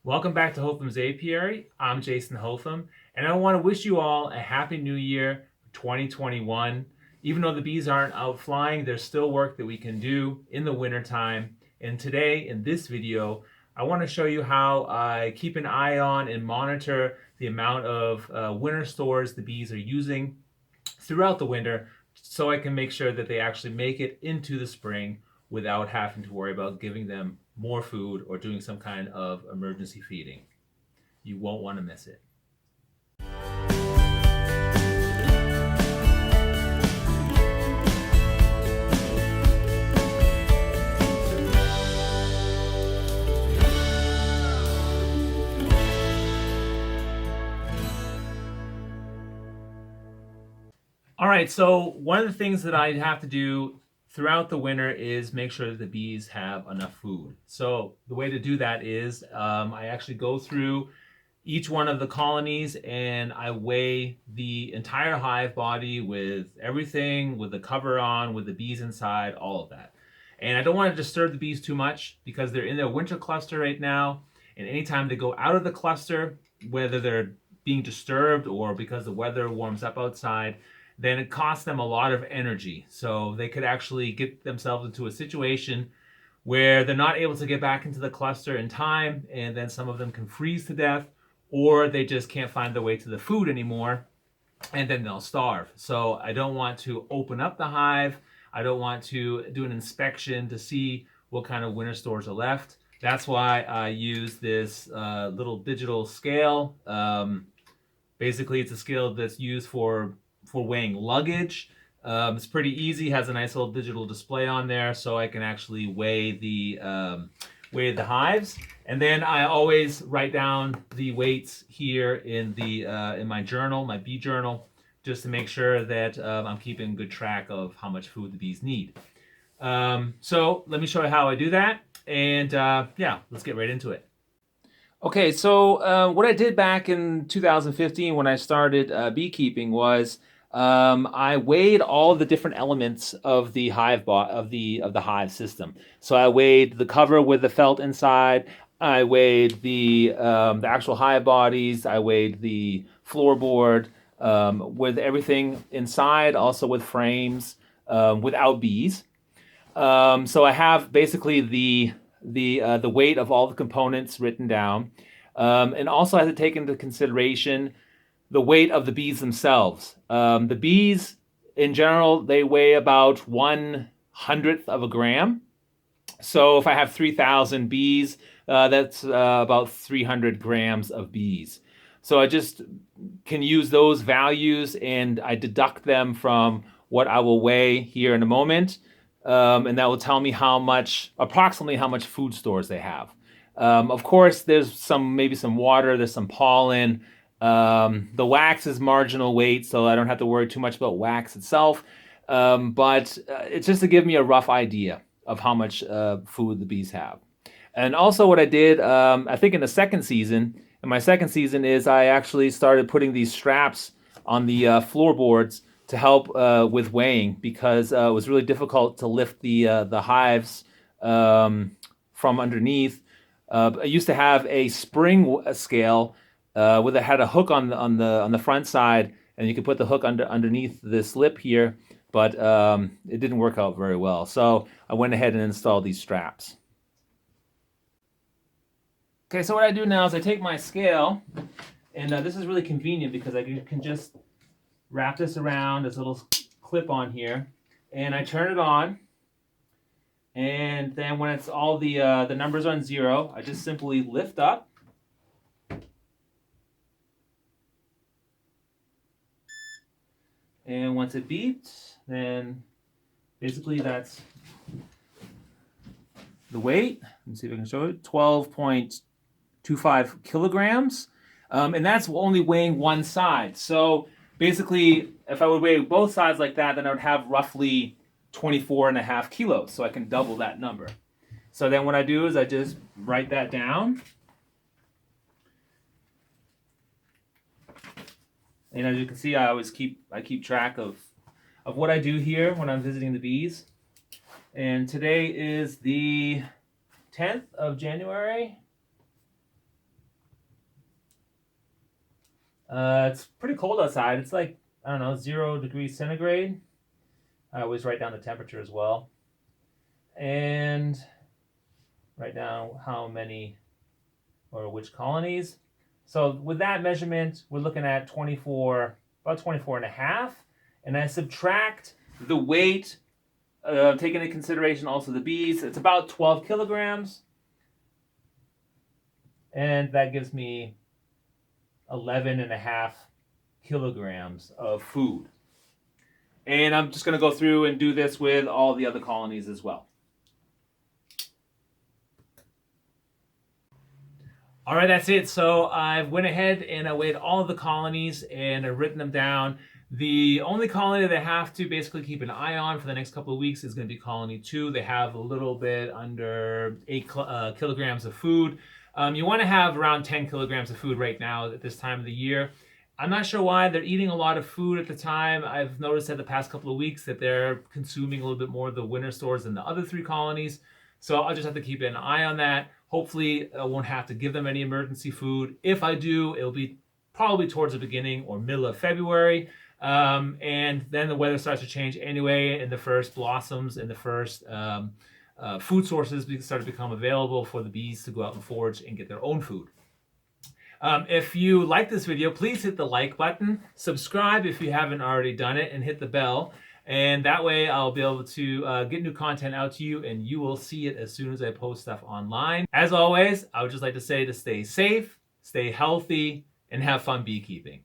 Welcome back to Hotham's Apiary. I'm Jason Hotham, and I want to wish you all a happy new year 2021. Even though the bees aren't out flying, there's still work that we can do in the wintertime. And today, in this video, I want to show you how I keep an eye on and monitor the amount of winter stores the bees are using throughout the winter so I can make sure that they actually make it into the spring without having to worry about giving them more food or doing some kind of emergency feeding. You won't want to miss it. All right, so one of the things that I have to do throughout the winter is make sure that the bees have enough food. So the way to do that is I actually go through each one of the colonies and I weigh the entire hive body with everything, with the cover on, with the bees inside, all of that. And I don't want to disturb the bees too much because they're in their winter cluster right now. And anytime they go out of the cluster, whether they're being disturbed or because the weather warms up outside, then it costs them a lot of energy. So they could actually get themselves into a situation where they're not able to get back into the cluster in time, and then some of them can freeze to death, or they just can't find their way to the food anymore, and then they'll starve. So I don't want to open up the hive. I don't want to do an inspection to see what kind of winter stores are left. That's why I use this little digital scale. Basically, it's a scale that's used for weighing luggage. It's pretty easy, has a nice little digital display on there, so I can actually weigh the hives. And then I always write down the weights here in my journal, my bee journal, just to make sure that I'm keeping good track of how much food the bees need. So let me show you how I do that, and yeah, let's get right into it. Okay, so what I did back in 2015 when I started beekeeping was I weighed all the different elements of the hive of the hive system. So I weighed the cover with the felt inside. I weighed the actual hive bodies. I weighed the floorboard with everything inside, also with frames without bees. So I have basically the weight of all the components written down, and also I have to take into consideration the weight of the bees themselves. The bees, in general, they weigh about 1/100th of a gram. So if I have 3,000 bees, that's about 300 grams of bees. So I just can use those values and I deduct them from what I will weigh here in a moment. And that will tell me approximately how much food stores they have. Of course, there's maybe some water, there's some pollen. The wax is marginal weight, so I don't have to worry too much about wax itself. But it's just to give me a rough idea of how much food the bees have. And also what I did, I think in my second season is I actually started putting these straps on the floorboards to help with weighing because it was really difficult to lift the hives from underneath. I used to have a spring scale where it had a hook on the front side, and you could put the hook underneath this lip here, but it didn't work out very well. So I went ahead and installed these straps. Okay, so what I do now is I take my scale, and this is really convenient because I can just wrap this around this little clip on here, and I turn it on. And then when it's all the numbers on 0, I just simply lift up. And once it beeps, then basically that's the weight. Let's see if I can show it. 12.25 kilograms. And that's only weighing one side. So basically, if I would weigh both sides like that, then I would have roughly 24.5 kilos. So I can double that number. So then what I do is I just write that down. And as you can see, I keep track of what I do here when I'm visiting the bees. And today is the 10th of January. It's pretty cold outside. It's like, I don't know, 0 degrees centigrade. I always write down the temperature as well. And write down how many or which colonies. So with that measurement, we're looking at 24, about 24 and a half. And I subtract the weight, taking into consideration also the bees. It's about 12 kilograms. And that gives me 11 and a half kilograms of food. And I'm just going to go through and do this with all the other colonies as well. All right, that's it. So I went ahead and I weighed all of the colonies and I've written them down. The only colony that I have to basically keep an eye on for the next couple of weeks is going to be colony 2. They have a little bit under 8 kilograms of food. You want to have around 10 kilograms of food right now at this time of the year. I'm not sure why. They're eating a lot of food at the time. I've noticed that the past couple of weeks that they're consuming a little bit more of the winter stores than the other 3 colonies. So I'll just have to keep an eye on that. Hopefully I won't have to give them any emergency food. If I do, it'll be probably towards the beginning or middle of February. And then the weather starts to change anyway, and the first blossoms and the first food sources start to become available for the bees to go out and forage and get their own food. If you like this video, please hit the like button, subscribe if you haven't already done it, and hit the bell. And that way I'll be able to get new content out to you, and you will see it as soon as I post stuff online. As always, I would just like to say to stay safe, stay healthy, and have fun beekeeping.